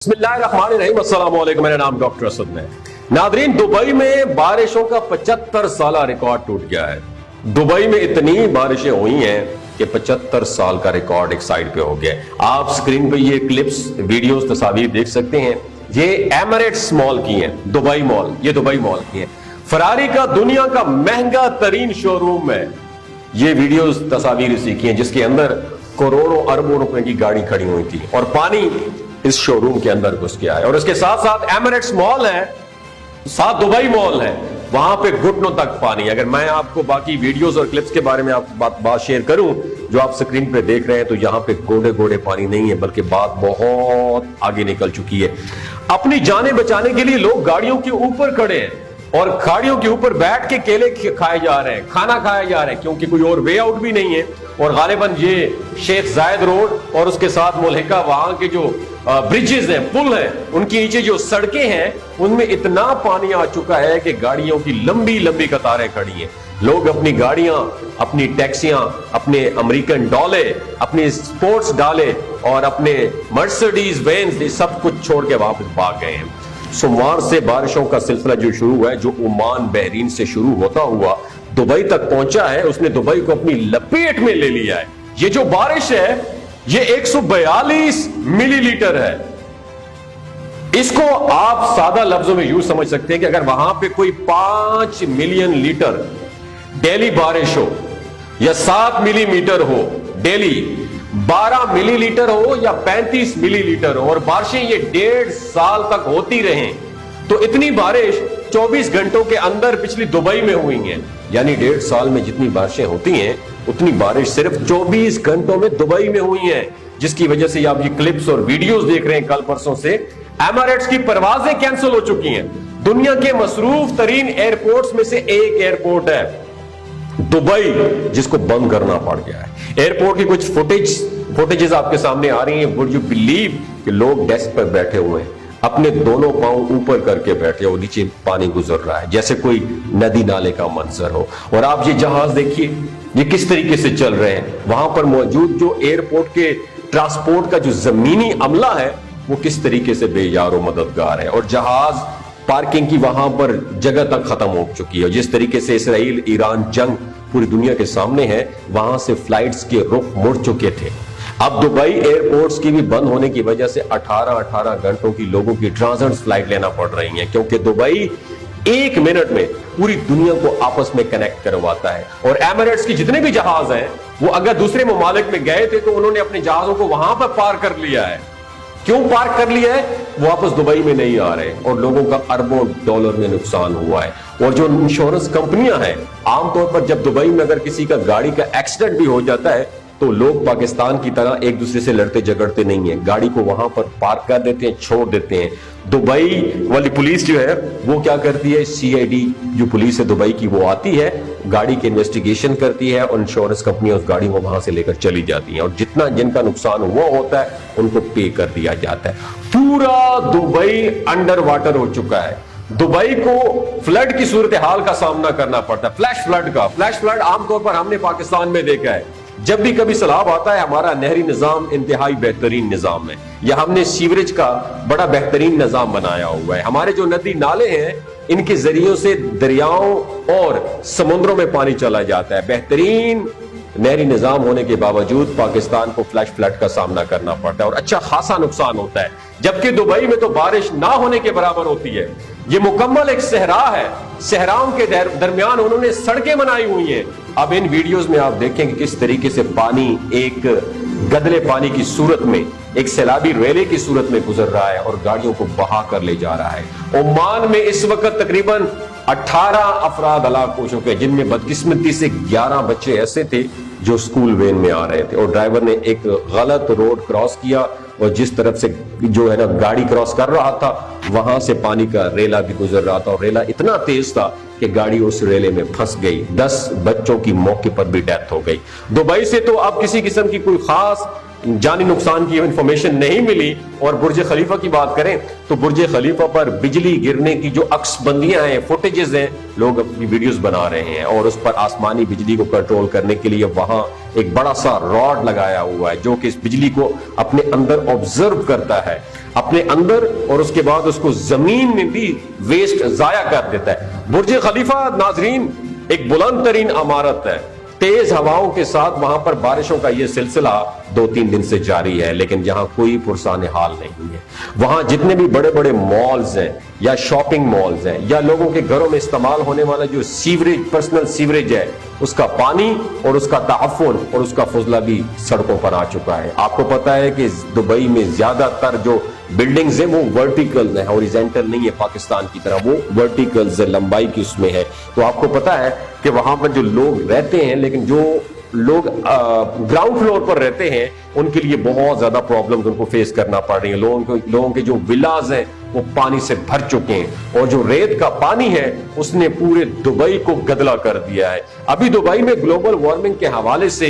बिस्मिल्लाहिर्रहमानिर्रहीम, अस्सलाम वालेकुम। मेरा नाम डॉक्टर असद है। नादरीन, दुबई में बारिशों का 75 साल रिकॉर्ड टूट गया है। दुबई में इतनी बारिशें हुई हैं कि 75 साल का रिकॉर्ड एक साइड पे हो गया। आप स्क्रीन पे ये क्लिप्स, वीडियोस, तस्वीर देख सकते हैं। ये एमिरेट्स मॉल की हैं, दुबई मॉल, ये दुबई मॉल की है। फरारी का दुनिया का महंगा तरीन शोरूम है। ये वीडियोस, तस्वीर इसी की हैं, जिसके अंदर करोड़ों अरबों रुपए की गाड़ी खड़ी हुई थी और पानी इस शोरूम के अंदर घुस गया है। और इसके साथ साथ एमिरेट्स मॉल है, साथ दुबई मॉल है, वहां पे घुटनों तक पानी। अगर मैं आपको बाकी वीडियोस और क्लिप्स के बारे में आपको बात शेयर करूं जो आप स्क्रीन पे देख रहे हैं, तो यहां पे गोडे गोडे पानी नहीं है, बल्कि बात बहुत आगे निकल चुकी है। अपनी जानें बचाने के लिए लोग गाड़ियों के ऊपर खड़े हैं और गाड़ियों के ऊपर बैठ के केले खाए जा रहे हैं, खाना खाया जा रहे हैं, क्योंकि कोई और वे आउट भी नहीं है। और गालिबन ये शेख जायद रोड और उसके साथ मुल्हिका वहां के जो ब्रिजेस हैं, पुल हैं, उनके नीचे जो सड़कें हैं, उनमें इतना पानी आ चुका है कि गाड़ियों की लंबी लंबी कतारें खड़ी हैं। लोग अपनी गाड़ियां, अपनी टैक्सियां, अपने अमेरिकन डॉले, अपने स्पोर्ट्स डाले और अपने मर्सिडीज बेंज, सब कुछ छोड़ के वापस भाग गए हैं। सोमवार से बारिशों का सिलसिला जो शुरू हुआ है, जो ओमान बहरीन से शुरू होता हुआ दुबई तक पहुंचा है, उसने दुबई को अपनी लपेट में ले लिया है। ये जो बारिश है, ये 142 मिलीलीटर है। इसको आप सादा लफ्जों में यूं समझ सकते हैं कि अगर वहां पे कोई 5 मिलियन लीटर डेली बारिश हो, या 7 मिलीमीटर हो डेली, 12 मिलीलीटर हो या 35 मिलीलीटर हो, और बारिशें ये 1.5 साल तक होती रहें, तो इतनी बारिश 24 घंटों के अंदर पिछली दुबई में हुई है। यानी 1.5 साल में जितनी बारिशें होती हैं, उतनी बारिश सिर्फ 24 घंटों में दुबई में हुई है, जिसकी वजह से आप ये क्लिप्स और वीडियोस देख रहे हैं। कल परसों से एमिरेट्स की परवाजें कैंसिल हो चुकी हैं। दुनिया के मसरूफ तरीन एयरपोर्ट्स में से एक एयरपोर्ट है दुबई, जिसको बंद करना पड़ गया है। एयरपोर्ट की कुछ फुटेजेस आपके सामने आ रही हैं। वुड यू बिलीव कि लोग डेस्क पर बैठे हुए हैं, अपने दोनों पांव ऊपर करके बैठे हो, नीचे पानी गुजर रहा है जैसे कोई नदी नाले का मंजर हो। और आप ये जहाज देखिए, ये किस तरीके से चल रहे हैं। वहां पर मौजूद जो एयरपोर्ट के ट्रांसपोर्ट का जो जमीनी अमला है, वो किस तरीके से बेयार और मददगार है। और जहाज पार्किंग की वहां पर जगह तक खत्म हो चुकी है। जिस तरीके से इसराइल ईरान जंग पूरी दुनिया के सामने है, वहां से फ्लाइट्स के रुख मुड़ चुके थे। अब दुबई एयरपोर्ट्स की भी बंद होने की वजह से 18 घंटों की लोगों की ट्रांजिट फ्लाइट लेना पड़ रही है, क्योंकि दुबई 1 मिनट में पूरी दुनिया को आपस में कनेक्ट करवाता है। और एमिरेट्स की जितने भी जहाज हैं, वो अगर दूसरे ममालिक में गए थे तो उन्होंने अपने जहाजों को वहां पर पार कर लिया है। क्यों पार्क कर लिया है? वो वापस दुबई में नहीं आ रहे और लोगों का अरबों डॉलर में नुकसान हुआ है। और जो इंश्योरेंस कंपनियां हैं, आमतौर पर जब दुबई में अगर किसी का गाड़ी का एक्सीडेंट भी हो जाता है, तो लोग पाकिस्तान की तरह एक दूसरे से लड़ते झगड़ते नहीं है, गाड़ी को वहां पर पार्क कर देते हैं, छोड़ देते हैं। दुबई वाली पुलिस जो है वो क्या करती है, सीआईडी जो पुलिस है दुबई की, वो आती है, गाड़ी की इन्वेस्टिगेशन करती है और इंश्योरेंस कंपनियां उस गाड़ी को वहां से लेकर चली जाती हैं, और जितना जिनका नुकसान हुआ होता है उनको पे कर दिया जाता है। पूरा दुबई अंडर वाटर हो चुका है। दुबई को फ्लड की सूरत हाल का सामना करना पड़ता है, फ्लैश फ्लड का। फ्लैश फ्लड आमतौर पर हमने पाकिस्तान में देखा है। जब भी कभी सैलाब आता है, हमारा नहरी निजाम इंतहाई बेहतरीन निजाम है, या हमने सीवरेज का बड़ा बेहतरीन निजाम बनाया हुआ है। हमारे जो नदी नाले हैं, इनके जरियों से दरियाओं और समुद्रों में पानी चला जाता है। बेहतरीन नहरी निजाम होने के बावजूद पाकिस्तान को फ्लैश फ्लड का सामना करना पड़ता है और अच्छा खासा नुकसान होता है। जबकि दुबई में तो बारिश ना होने के बराबर होती है। ये मुकम्मल एक सहरा है, सहराओं के दरमियान उन्होंने सड़कें बनाई हुई हैं। अब इन वीडियोस में आप देखेंगे किस तरीके से पानी एक गदले पानी की सूरत में, एक सैलाबी रेले की सूरत में गुजर रहा है और गाड़ियों को बहा कर ले जा रहा है। ओमान में इस वक्त तकरीबन 18 अफराद हलाक हो चुके हैं, जिनमें बदकिस्मती से 11 बच्चे ऐसे थे जो स्कूल वैन में आ रहे थे और ड्राइवर ने एक गलत रोड क्रॉस किया, और जिस तरफ से जो है ना गाड़ी क्रॉस कर रहा था, वहां से पानी का रेला भी गुजर रहा था और रेला इतना तेज था कि गाड़ी उस रेले में फंस गई। 10 बच्चों की मौके पर भी डेथ हो गई। दुबई से तो अब किसी किस्म की कोई खास जानी नुकसान की इंफॉर्मेशन नहीं मिली। और बुर्ज खलीफा की बात करें तो बुर्ज खलीफा पर बिजली गिरने की जो अक्सबंदियां हैं, फुटेजेस हैं, लोग अपनी वीडियोस बना रहे हैं और उस पर आसमानी बिजली को कंट्रोल करने के लिए वहां एक बड़ा सा रॉड लगाया हुआ है जो कि इस बिजली को अपने अंदर ऑब्जर्व करता है अपने अंदर, और उसके बाद उसको जमीन में भी वेस्ट जाया कर देता है। बुर्ज खलीफा नाजरीन एक बुलंद तरीन इमारत है, तेज हवाओं के साथ वहां पर बारिशों का यह सिलसिला 2-3 दिन से जारी है, लेकिन जहां कोई पुरसाने हाल नहीं है। वहां जितने भी बड़े बड़े मॉल्स हैं या शॉपिंग मॉल्स हैं या लोगों के घरों में इस्तेमाल होने वाला जो सीवरेज, पर्सनल सीवरेज है, उसका पानी और उसका तहफ़्फ़ुज़ और उसका फुजला भी सड़कों पर आ चुका है। आपको पता है कि दुबई में ज्यादातर जो बिल्डिंग्स हैं वो वर्टिकल है, हॉरिजॉन्टल नहीं है पाकिस्तान की तरह, वो वर्टिकल लंबाई की उसमें है। तो आपको पता है कि वहां पर जो लोग रहते हैं, लेकिन जो लोग ग्राउंड फ्लोर पर रहते हैं उनके लिए बहुत ज्यादा प्रॉब्लम्स उनको फेस करना पड़ रही है। लोगों के जो विलाज हैं वो पानी से भर चुके हैं और जो रेत का पानी है उसने पूरे दुबई को गदला कर दिया है। अभी दुबई में ग्लोबल वार्मिंग के हवाले से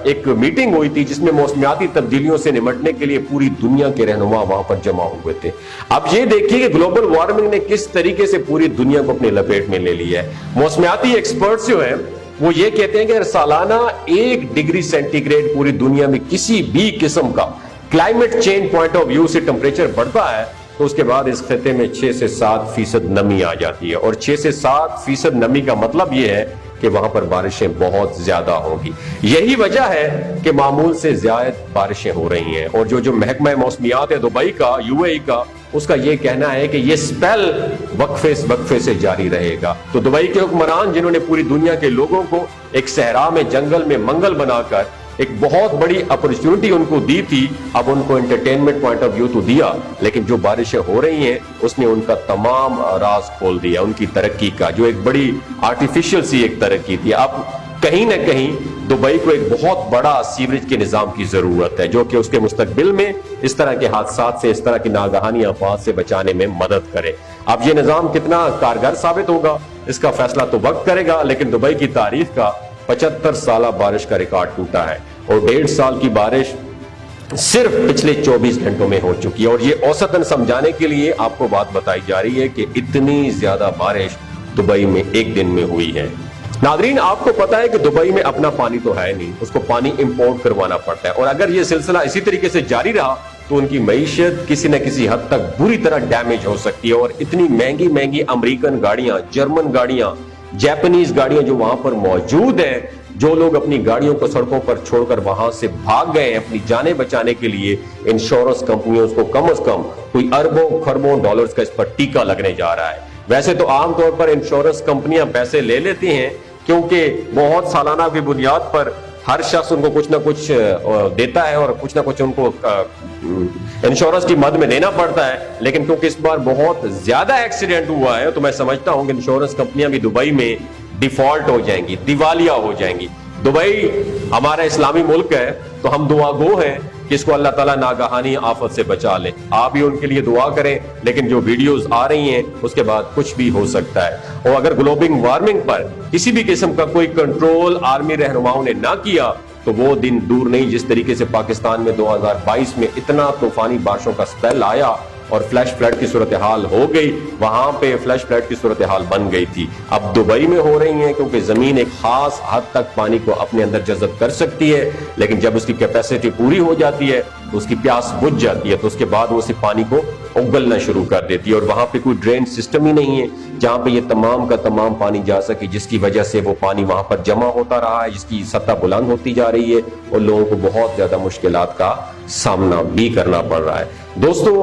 एक मीटिंग हुई थी जिसमें मौसमियाती तब्दीलियों से निपटने के लिए पूरी दुनिया के रहनुमा वहां पर जमा हुए थे। अब ये देखिए कि ग्लोबल वार्मिंग ने किस तरीके से पूरी दुनिया को अपने लपेट में ले लिया है। मौसमियाती एक्सपर्ट्स जो है वो ये कहते हैं कि अगर सालाना 1 डिग्री सेंटीग्रेड पूरी दुनिया में किसी भी किस्म का climate change point of view से टेम्परेचर बढ़ता है तो उसके बाद इस खिते में 6 से 7% नमी आ जाती है। और 6 से 7% नमी का मतलब यह है कि वहां पर बारिशें बहुत ज्यादा होंगी। यही वजह है कि मामूल से ज्यादा बारिशें हो रही हैं। और जो महकमा मौसमियात है दुबई का, यूएई का, उसका यह कहना है कि यह स्पेल वक्फे से जारी रहेगा। तो दुबई के हुक्मरान जिन्होंने पूरी दुनिया के लोगों को एक सहरा में, जंगल में मंगल बनाकर एक बहुत बड़ी अपॉर्चुनिटी उनको दी थी, अब उनको एंटरटेनमेंट पॉइंट ऑफ व्यू तो दिया, लेकिन जो बारिशें हो रही हैं उसने उनका तमाम राज खोल दिया, उनकी तरक्की का, जो एक बड़ी आर्टिफिशियल सी एक तरक्की थी। अब कहीं ना कहीं दुबई को एक बहुत बड़ा सीवरेज के निजाम की जरूरत है जो कि उसके मुस्तकबिल में इस तरह के हादसात से, इस तरह की नागहानी आफात से बचाने में मदद करे। अब ये निजाम कितना कारगर साबित होगा इसका फैसला तो वक्त करेगा, लेकिन दुबई की तारीख का 75 साल बारिश का रिकॉर्ड टूटा है और 1.5 साल की बारिश सिर्फ पिछले 24 घंटों में हो चुकी है। और ये औसतन समझाने के लिए आपको बात बताई जा रही है कि इतनी ज्यादा बारिश दुबई में एक दिन में हुई है। नादरीन, आपको पता है कि दुबई में अपना पानी तो है नहीं, उसको पानी इंपोर्ट करवाना पड़ता है। और अगर ये सिलसिला इसी तरीके से जारी रहा तो उनकी मईशत किसी न किसी हद तक बुरी तरह डैमेज हो सकती है। और इतनी महंगी महंगी अमेरिकन गाड़ियां, जर्मन गाड़ियां, जापानीज गाड़ियां जो वहां पर मौजूद हैं, जो लोग अपनी गाड़ियों को सड़कों पर छोड़कर वहां से भाग गए हैं अपनी जानें बचाने के लिए, इंश्योरेंस कंपनियों को कम से कम कोई अरबों खरबों डॉलर्स का इस पर टीका लगने जा रहा है। वैसे तो आमतौर पर इंश्योरेंस कंपनियां पैसे ले लेती हैं क्योंकि बहुत सालाना की बुनियाद पर हर शख्स उनको कुछ ना कुछ देता है और कुछ ना कुछ उनको इंश्योरेंस की मद में देना पड़ता है। लेकिन क्योंकि इस बार बहुत ज्यादा एक्सीडेंट हुआ है तो मैं समझता हूं कि इंश्योरेंस कंपनियां भी दुबई में डिफॉल्ट हो जाएंगी, दिवालिया हो जाएंगी। दुबई हमारा इस्लामी मुल्क है तो हम दुआ गो हैं कि इसको अल्लाह ताला नागहानी आफत से बचा ले। आप भी उनके लिए दुआ करें, लेकिन जो वीडियोस आ रही हैं उसके बाद कुछ भी हो सकता है। और अगर ग्लोबल वार्मिंग पर किसी भी किस्म का कोई कंट्रोल आर्मी रहनुमाओं ने ना किया तो वो दिन दूर नहीं जिस तरीके से पाकिस्तान में 2022 में इतना तूफानी बारिशों का स्पेल आया और फ्लैश फ्लड की सूरत हाल हो गई, वहां पे फ्लैश फ्लड की सूरत हाल बन गई थी। अब दुबई में हो रही है क्योंकि जमीन एक खास हद तक पानी को अपने अंदर जज़ब कर सकती है, लेकिन जब उसकी कैपेसिटी पूरी हो जाती है तो उसकी प्यास बुझ जाती है, तो उसके बाद वो उसी पानी को उगलना शुरू कर देती है। और वहां पे कोई ड्रेन सिस्टम ही नहीं है जहां पे ये तमाम का तमाम पानी जा सके, जिसकी वजह से वो पानी वहां पर जमा होता रहा है, जिसकी सतह बुलंद होती जा रही है और लोगों को बहुत ज्यादा मुश्किलात का सामना भी करना पड़ रहा है। दोस्तों,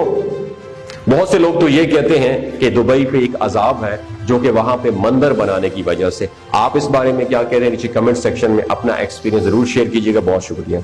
बहुत से लोग तो ये कहते हैं कि दुबई पे एक अजाब है जो कि वहां पे मंदिर बनाने की वजह से। आप इस बारे में क्या कह रहे हैं? नीचे कमेंट सेक्शन में अपना एक्सपीरियंस जरूर शेयर कीजिएगा। बहुत शुक्रिया।